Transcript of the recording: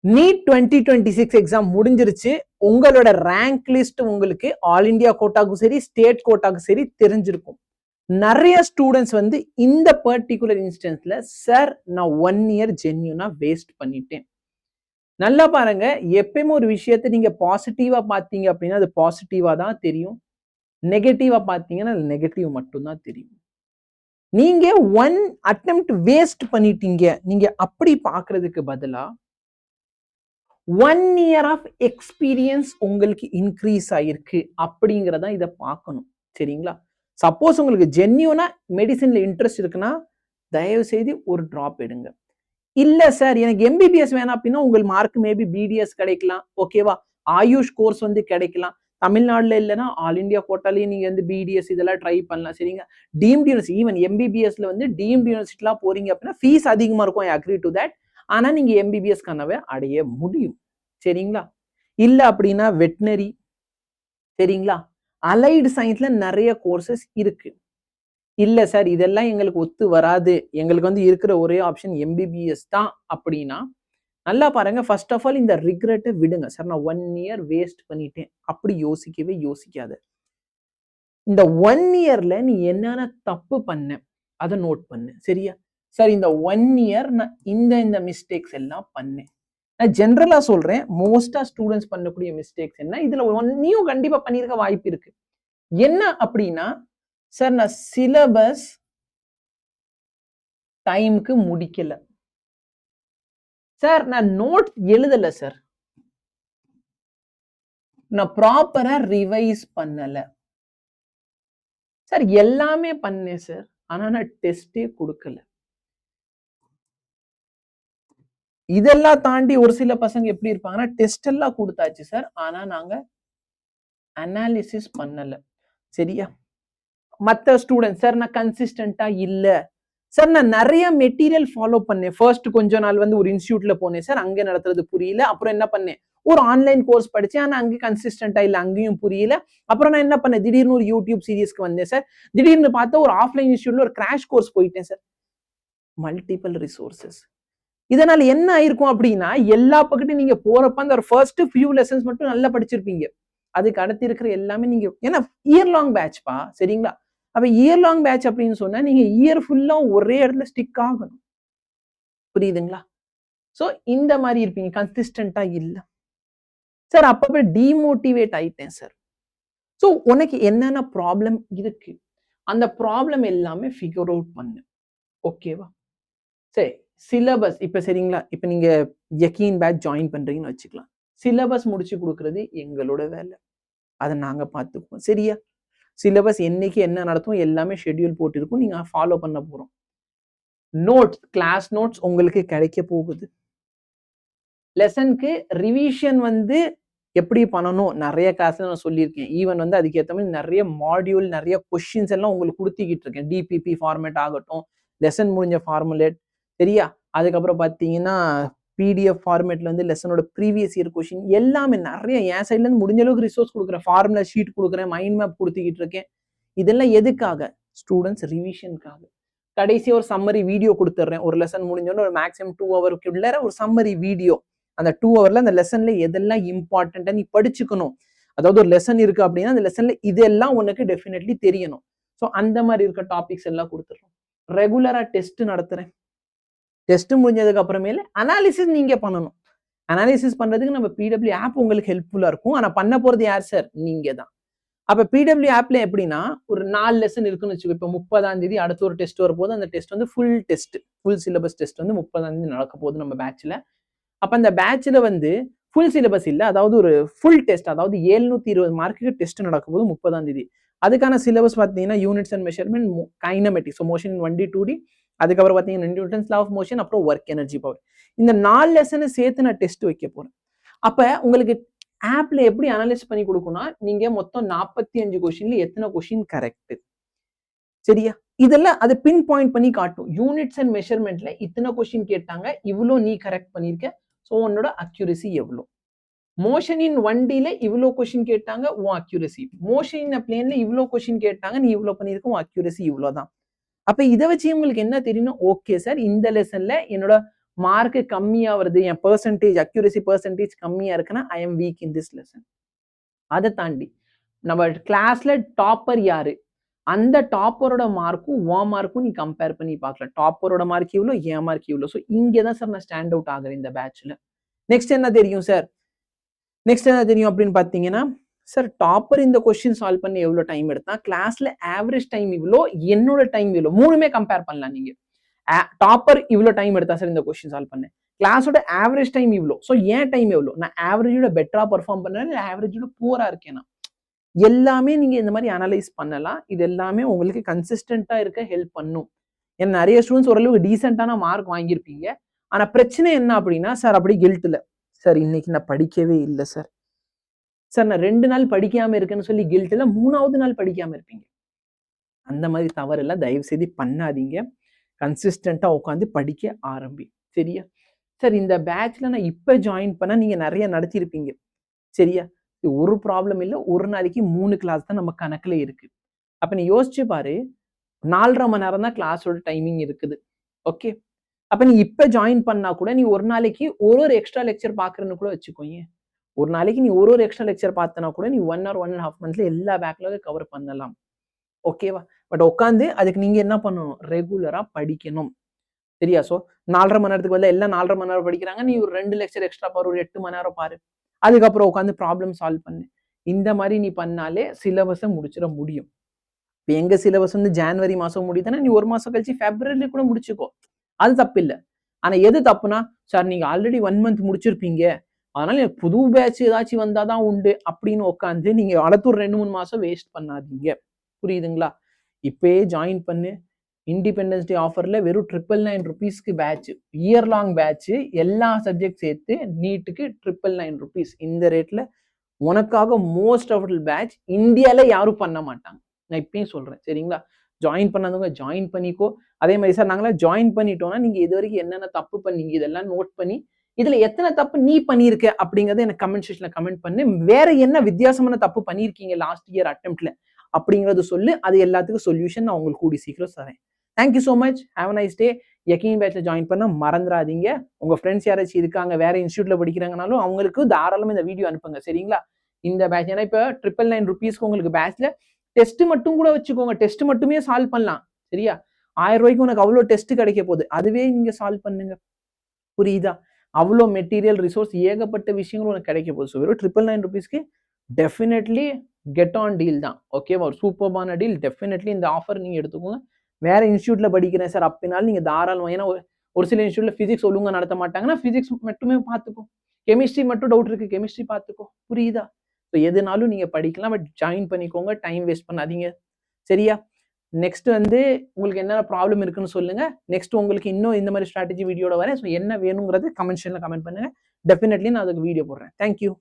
NEET 2026 exam முடிஞ்சிருச்சு. உங்களோட rank list உங்களுக்கு ஆல் இந்தியா கோட்டாக்கும் சரி ஸ்டேட் கோட்டாக்கும் சரி தெரிஞ்சிருக்கும். நிறைய ஸ்டூடெண்ட்ஸ் வந்து இந்த பர்டிகுலர் இன்ஸ்டன்ஸ்ல சார் நான் 1 இயர் ஜென்யூனா வேஸ்ட் பண்ணிட்டேன். நல்லா பாருங்க, எப்பயுமே ஒரு விஷயத்தை நீங்க பாசிட்டிவா பார்த்தீங்க அப்படின்னா அது பாசிட்டிவா தான் தெரியும். நெகட்டிவா பார்த்தீங்கன்னா அது நெகட்டிவ் மட்டும்தான் தெரியும். நீங்க 1 அட்டெம்ப்ட் வேஸ்ட் பண்ணிட்டீங்க, நீங்க அப்படி பார்க்கிறதுக்கு பதிலா 1 இயர் ஆஃப் எக்ஸ்பீரியன்ஸ் உங்களுக்கு இன்க்ரீஸ் ஆயிருக்கு அப்படிங்கிறத இதை பார்க்கணும். சரிங்களா? சப்போஸ் உங்களுக்கு ஜென்யூனா மெடிசன்ல இன்ட்ரெஸ்ட் இருக்குன்னா தயவு செய்து ஒரு டிராப் எடுங்க. இல்ல சார் எனக்கு எம்பிபிஎஸ் வேணாம் அப்படின்னா உங்கள் மார்க் மேபி பிடிஎஸ் கிடைக்கலாம். ஓகேவா? ஆயுஷ் கோர்ஸ் வந்து கிடைக்கலாம். தமிழ்நாடுல இல்லைன்னா ஆல் இந்தியா கோட்டாலேயே நீங்க வந்து பிடிஎஸ் இதெல்லாம் ட்ரை பண்ணலாம். சரிங்க? டீம்டு யூனிவர்சிட்டி, ஈவன் எம்பிபிஎஸ்ல வந்து டீம்டு யூனிவர்சிட்டிலாம் போறீங்க அப்படின்னா ஃபீஸ் அதிகமா இருக்கும். I agree to that. ஆனா நீங்க எம்பிபிஎஸ் கனவை அடைய முடியும். சரிங்களா? இல்ல அப்படின்னா வெட்னரி, சரிங்களா, அலைடு சயின்ஸ்ல நிறைய கோர்சஸ் இருக்கு. இல்ல சார் இதெல்லாம் எங்களுக்கு ஒத்து வராது, எங்களுக்கு வந்து இருக்கிற ஒரே ஆப்ஷன் எம்பிபிஎஸ் தான் அப்படின்னா நல்லா பாருங்க, ஃபர்ஸ்ட் ஆஃப் ஆல் இந்த ரிக்ரெட்டை விடுங்க. சார் நான் 1 இயர் வேஸ்ட் பண்ணிட்டேன் அப்படி யோசிக்கவே யோசிக்காத. இந்த 1 இயர்ல நீ என்னென்ன தப்பு பண்ண அதை நோட் பண்ணு. சரியா? சார் இந்த 1 இயர் நான் இந்த மிஸ்டேக்ஸ் எல்லாம் பண்ணேன். நான் ஜென்ரலா சொல்றேன், மோஸ்டா ஸ்டூடெண்ட்ஸ் பண்ணக்கூடிய மிஸ்டேக்ஸ் என்ன, இதுல நீயும் கண்டிப்பா பண்ணிருக்க வாய்ப்பு இருக்கு. என்ன அப்படின்னா, சார் நான் சிலபஸ் டைமுக்கு முடிக்கல, சார் நான் நோட் எழுதல, சார் நான் ப்ராப்பரா ரிவைஸ் பண்ணல, சார் எல்லாமே பண்ணேன் சார் ஆனா நான் டெஸ்டே கொடுக்கல. இதெல்லாம் தாண்டி ஒரு சில பசங்க எப்படி இருப்பாங்கன்னா, டெஸ்ட் எல்லாம் கொடுத்தாச்சு சார் ஆனா நாங்க அனாலிசிஸ் பண்ணல. சரியா? மற்ற ஸ்டூடெண்ட் சார் நான் கன்சிஸ்டன்டா இல்ல, சார் நான் நிறைய மெட்டீரியல் ஃபாலோ பண்ணேன். ஃபர்ஸ்ட் கொஞ்ச நாள் வந்து ஒரு இன்ஸ்டியூட்ல போனேன் சார், அங்க நடத்துறது புரியல. அப்புறம் என்ன பண்ணேன், ஒரு ஆன்லைன் கோர்ஸ் படிச்சேன் ஆனா அங்கே கன்சிஸ்டன்டா இல்ல, அங்கேயும் புரியல. அப்புறம் நான் என்ன பண்ணேன், திடீர்னு ஒரு யூடியூப் சீரிஸ்க்கு வந்தேன் சார். திடீர்னு பார்த்தா ஒரு ஆஃப்லைன் இன்ஸ்டியூட்ல ஒரு கிராஷ் கோர்ஸ் போயிட்டேன் சார். Multiple resources. இதனால என்ன ஆயிருக்கும் அப்படின்னா, எல்லா பக்கத்தையும் நீங்க போறப்ப அந்த ஃபர்ஸ்ட் ஃபியூ லெசன்ஸ் மட்டும் நல்லா படிச்சிருப்பீங்க. அதுக்கு அடுத்து இருக்கிற எல்லாமே நீங்க, ஏன்னா இயர் லாங் பேட்ச்பா. சரிங்களா? அப்ப இயர் லாங் பேட்ச் அப்படின்னு சொன்னா நீங்க இயர் ஃபுல்லா ஒரே இடத்துல ஸ்டிக் ஆகணும். புரியுதுங்களா? சோ இந்த மாதிரி இருப்பீங்க, கன்சிஸ்டன்டா இல்ல சார், அப்பவே டிமோட்டிவேட் ஆயிட்டேன் சார். சோ உனக்கு என்னென்ன ப்ராப்ளம் இருக்கு, அந்த ப்ராப்ளம் எல்லாமே ஃபிகர் அவுட் பண்ணு. ஓகேவா? சரி, சிலபஸ் இப்ப சரிங்களா, இப்ப நீங்க யகீன் பேட்ச் ஜாயின் பண்றீங்கன்னு வச்சுக்கலாம். சிலபஸ் முடிச்சு கொடுக்கறது எங்களோட வேலை, அதை நாங்க பார்த்துக்குவோம். சரியா? சிலபஸ் என்னைக்கு என்ன நடத்தும் எல்லாமே ஷெட்யூல் போட்டிருக்கும், நீங்க ஃபாலோ பண்ண போறோம். நோட்ஸ், கிளாஸ் நோட்ஸ் உங்களுக்கு கிடைக்க போகுது. லெசனுக்கு ரிவிஷன் வந்து எப்படி பண்ணணும் நிறைய கிளாஸ்ல நான் சொல்லியிருக்கேன். ஈவன் வந்து அதுக்கேற்ற மாதிரி நிறைய மாடியூல், நிறைய கொஸ்டின்ஸ் எல்லாம் உங்களுக்கு கொடுத்துக்கிட்டு இருக்கேன். டிபிபி ஃபார்மேட் ஆகட்டும், லெசன் முடிஞ்ச ஃபார்முலேட், சரியா? அதுக்கப்புறம் பார்த்தீங்கன்னா பிடிஎஃப் ஃபார்மேட்ல வந்து லெசனோட ப்ரீவியஸ் இயர் கொஸ்டின் எல்லாமே நிறைய என் சைட்ல இருந்து முடிஞ்ச அளவுக்கு ரிசோர்ஸ் கொடுக்குறேன். ஃபார்முலா ஷீட் கொடுக்குறேன், மைண்ட் மேப் கொடுத்துக்கிட்டு இருக்கேன். இதெல்லாம் எதுக்காக? ஸ்டூடெண்ட்ஸ் ரிவிஷனுக்காக. கடைசி ஒரு சம்மரி வீடியோ கொடுத்துட்றேன். ஒரு லெசன் முடிஞ்சோன்னு ஒரு மேக்ஸிமம் 2 ஹவருக்குள்ள ஒரு சம்மரி வீடியோ. அந்த 2 ஹவர்ல அந்த லெசன்ல எதெல்லாம் இம்பார்ட்டன்ட்டா நீ படிச்சுக்கணும். அதாவது ஒரு லெசன் இருக்கு அப்படின்னா அந்த லெசன்ல இதெல்லாம் உனக்கு டெஃபினெட்லி தெரியணும். ஸோ அந்த மாதிரி இருக்க டாபிக்ஸ் எல்லாம் கொடுத்துட்றோம். ரெகுலரா டெஸ்ட் நடத்துறேன். டெஸ்ட் முடிஞ்சதுக்கு அப்புறமேல அனாலிசிஸ் நீங்க பண்ணணும். அனாலிசிஸ் பண்றதுக்கு நம்ம பிடபிள்யூ ஆப் உங்களுக்கு ஹெல்ப்ஃபுல்லா இருக்கும். ஆனா பண்ண போறது யார் சார்? நீங்க தான். அப்ப பிடபிள்யூ ஆப்ல எப்படின்னா, ஒரு 4 லெசன் இருக்குன்னு வச்சுக்கோ. இப்போ 30ஆம் தேதி அடுத்த ஒரு டெஸ்ட் வரப்போது. அந்த டெஸ்ட் வந்து full test, full syllabus test வந்து 30ஆம் தேதி நடக்க போகுது நம்ம பேட்ச்ல. அப்ப அந்த பேட்ச்ல வந்து ஃபுல் சிலபஸ் இல்ல, அதாவது ஒரு ஃபுல் டெஸ்ட், அதாவது 720 மார்க்குக்கு டெஸ்ட் நடக்க போகுது 30ஆம் தேதி. அதுக்கான சிலபஸ் பார்த்தீங்கன்னா units and measurement, kinematics, so motion 1D 2D, அதுக்கப்புறம் பார்த்தீங்கன்னா நியூட்டன்ஸ் லா ஆஃப் மோஷன், அப்புறம் ஒர்க் எனர்ஜி பவர். இந்த 4 லெசனை சேர்த்து நான் டெஸ்ட் வைக்க போறேன். அப்ப உங்களுக்கு ஆப்ல எப்படி அனலைஸ் பண்ணி கொடுக்கும்னா, நீங்க மொத்தம் 45 கொஸ்டின்ல எத்தனை கொஸ்டின் கரெக்ட், சரியா? இதெல்லாம் அதை பின் பாயிண்ட் பண்ணி காட்டும். யூனிட்ஸ் அண்ட் மெஷர்மெண்ட்ல இத்தனை கொஸ்டின் கேட்டாங்க, இவ்வளோ நீ கரெக்ட் பண்ணிருக்க, ஸோ உன்னோட அக்யூரசி எவ்வளோ. மோஷன் இன் 1Dல இவ்வளோ கொஸ்டின் கேட்டாங்க, உன் அக்யூரசி. மோஷன் இன் பிளேன்ல இவ்வளோ கொஸ்டின் கேட்டாங்க, நீ இவ்வளோ பண்ணிருக்க, உன் அக்யூரசி இவ்வளோதான். அப்ப இதை வச்சு உங்களுக்கு என்ன தெரியணும், ஓகே சார் இந்த லெசன்ல என்னோட மார்க் கம்மியா வருது, என் பெர்சன்டேஜ் அக்யூரசி பெர்சன்டேஜ் கம்மியா இருக்குன்னா I am week in this lesson. அதை தாண்டி நம்ம கிளாஸ்ல டாப்பர் யாரு, அந்த டாப்பரோட மார்க்கும் உன் மார்க்கும் நீ கம்பேர் பண்ணி பார்க்கலாம். டாப்பரோட மார்க் இவ்வளோ, என் மார்க் இவ்வளோ. ஸோ இங்கே தான் சார் நான் ஸ்டாண்ட் அவுட் ஆகுறேன் இந்த பேட்ச்ல. நெக்ஸ்ட் என்ன தெரியும் சார், நெக்ஸ்ட் என்ன தெரியும் அப்படின்னு பார்த்தீங்கன்னா, சார் டாப்பர் இந்த கொஸ்டின் சால்வ் பண்ணி எவ்வளோ டைம் எடுத்தா, கிளாஸ்ல ஆவரேஜ் டைம் இவ்வளோ, என்னோட டைம் இவ்வளோ, மூணுமே கம்பேர் பண்ணலாம் நீங்க. டாப்பர் இவ்வளோ டைம் எடுத்தா சார் இந்த கொஸ்டின் சால்வ் பண்ணேன், கிளாஸோட ஆவரேஜ் டைம் இவ்வளோ, ஸோ ஏன் டைம் எவ்வளோ, நான் ஆவரேஜோட பெட்டரா பெர்ஃபார்ம் பண்ணேன் இல்லை ஆவரேஜோட பூரா இருக்கேனா, எல்லாமே நீங்க இந்த மாதிரி அனலைஸ் பண்ணலாம். இது எல்லாமே உங்களுக்கு கன்சிஸ்டண்டா இருக்க ஹெல்ப் பண்ணும். ஏன்னா நிறைய ஸ்டூடெண்ட்ஸ் ஓரளவுக்கு டீசென்டான மார்க் வாங்கியிருப்பீங்க. ஆனா பிரச்சனை என்ன அப்படின்னா, சார் அப்படி கில்ட்ல, சார் இன்னைக்கு நான் படிக்கவே இல்லை சார், சார் நான் 2 நாள் படிக்காம இருக்கேன்னு சொல்லி கில்ட்ல 3வது நாள் படிக்காம இருப்பீங்க. அந்த மாதிரி தவறெல்லாம் தயவு செய்து பண்ணாதீங்க. கன்சிஸ்டண்டா உட்காந்து படிக்க ஆரம்பி. சரியா சார், இந்த பேட்ச்ல நான் இப்ப ஜாயின் பண்ண நீங்க நிறைய நடத்திருப்பீங்க. சரியா, ஒரு ப்ராப்ளம் இல்லை, ஒரு நாளைக்கு 3 கிளாஸ் தான் நம்ம கணக்குல இருக்கு. அப்ப நீ யோசிச்சு பாரு, 4.5 மணி நேரம் தான் கிளாஸோட டைமிங் இருக்குது. ஓகே, அப்ப நீ இப்ப ஜாயின் பண்ணா கூட நீ ஒரு நாளைக்கு ஒரு எக்ஸ்ட்ரா லெக்சர் பாக்குறன்னு கூட வச்சுக்கோங்க. ஒரு நாளைக்கு நீ ஒரு எக்ஸ்ட்ரா லெக்சர் பார்த்தனா கூட நீ 1 or 1.5 monthsல எல்லா பேக்லாக கவர் பண்ணலாம். ஓகேவா? பட் உட்காந்து அதுக்கு நீங்க என்ன பண்ணணும், ரெகுலரா படிக்கணும். சரியா? ஸோ 4.5 மணி நேரத்துக்கு பதிலா எல்லாம் 4.5 மணி நேரம் படிக்கிறாங்க, நீ ஒரு 2 லெக்சர் எக்ஸ்ட்ரா பாரு, ஒரு 8 மணி நேரம் பாரு. அதுக்கப்புறம் உட்காந்து ப்ராப்ளம் சால்வ் பண்ணு. இந்த மாதிரி நீ பண்ணாலே சிலபஸை முடிச்சிட முடியும். இப்போ எங்க சிலபஸ் வந்து ஜான்வரி மாசம் முடியுதுன்னா நீ ஒரு மாசம் கழிச்சு பிப்ரவரியில கூட முடிச்சுக்கோ, அது தப்பு இல்லை. ஆனா எது தப்புனா, சார் நீங்க ஆல்ரெடி 1 month முடிச்சிருப்பீங்க, அதனால எனக்கு புது பேட்ச் ஏதாச்சும் வந்தாதான் உண்டு அப்படின்னு உட்காந்து நீங்க அடுத்த ஒரு 2-3 மாசம் வேஸ்ட் பண்ணாதீங்க. புரியுதுங்களா? இப்பயே ஜாயின் பண்ணு. இண்டிபெண்டன்ஸ் டே ஆஃபர்ல வெறும் 999 rupeesக்கு பேட்ச், இயர் லாங் பேட்ச், எல்லா சப்ஜெக்ட் சேர்த்து நீட்டுக்கு 999 rupees. இந்த ரேட்ல உனக்காக மோஸ்ட் அஃபோர்டபுள் பேட்ச் இந்தியால யாரும் பண்ண மாட்டாங்க. நான் இப்பயும் சொல்றேன். சரிங்களா? ஜாயின் பண்ணாதவங்க ஜாயின் பண்ணிக்கோ. அதே மாதிரி சார் நாங்களா ஜாயின் பண்ணிட்டோம்னா நீங்க இது வரைக்கும் என்னென்ன தப்பு பண்ணீங்க இதெல்லாம் நோட் பண்ணி, இதுல எத்தனை தப்பு நீ பண்ணியிருக்க அப்படிங்கறத எனக்கு கமெண்ட் செக்ஷன்ல கமெண்ட் பண்ணு. வேற என்ன வித்தியாசமான தப்பு பண்ணியிருக்கீங்க லாஸ்ட் இயர் அட்டெம்ப்ட்ல அப்படிங்கறது சொல்லு. அது எல்லாத்துக்கும் சொல்யூஷன் நான் உங்களுக்கு கூடி சீக்கிரம் தரேன். Thank you so much. Have a nice day. Yakeen பேட்ச்ல ஜாயின் பண்ண மறந்துடாதீங்க. உங்க ஃப்ரெண்ட்ஸ் யாராச்சும் இருக்காங்க வேற இன்ஸ்டியூட்ல படிக்கிறாங்கனாலும் அவங்களுக்கு தாராளமா இந்த வீடியோ அனுப்புங்க. சரிங்களா? இந்த பேட்ச் ஏன்னா இப்ப 999 rupeesக்கு உங்களுக்கு பேட்ச்ல டெஸ்ட் மட்டும் கூட வச்சுக்கோங்க. டெஸ்ட் மட்டுமே சால்வ் பண்ணலாம். சரியா? 1000 ரூபாய்க்கு உனக்கு அவ்வளோ டெஸ்ட் கிடைக்க போகுது, அதுவே நீங்க சால்வ் பண்ணுங்க. புரியுதா? அவ்வளோ மெட்டீரியல் ரிசோர்ஸ் ஏகப்பட்ட விஷயங்கள் உனக்கு கிடைக்க போகுது. ஸோ வெறும் 999 rupeesக்கு டெஃபினெட்லி கெட் ஆன் டீல் தான். ஓகேவா? ஒரு சூப்பர்பான டீல். டெஃபினெட்லி இந்த ஆஃபர் நீங்க எடுத்துக்கோங்க. வேற இன்ஸ்டியூட்ல படிக்கிறேன் சார் அப்படின்னாலும் நீங்க தாராளமா, ஏன்னா ஒரு சில இன்ஸ்டியூட்ல பிசிக்ஸ் ஒழுங்கா நடத்த மாட்டாங்கன்னா பிசிக்ஸ் மட்டுமே பார்த்துக்கோ. கெமிஸ்ட்ரி மட்டும் டவுட் இருக்கு, கெமிஸ்ட்ரி பார்த்துக்கோ. புரியுதா? ஸோ எதுனாலும் நீங்க படிக்கலாம். பட் ஜாயின் பண்ணிக்கோங்க, டைம் வேஸ்ட் பண்ணாதீங்க. சரியா? நெக்ஸ்ட் வந்து உங்களுக்கு என்ன ப்ராப்ளம் இருக்குன்னு சொல்லுங்க. நெக்ஸ்ட் உங்களுக்கு இன்னும் இந்த மாதிரி ஸ்ட்ராட்டஜி வீடியோட வரேன். ஸோ என்ன வேணுங்கிறது கமெண்ட் செக்ஷன்ல கமெண்ட் பண்ணுங்க. டெஃபினெட்லி நான் அதுக்கு வீடியோ போடுறேன். தேங்க்யூ.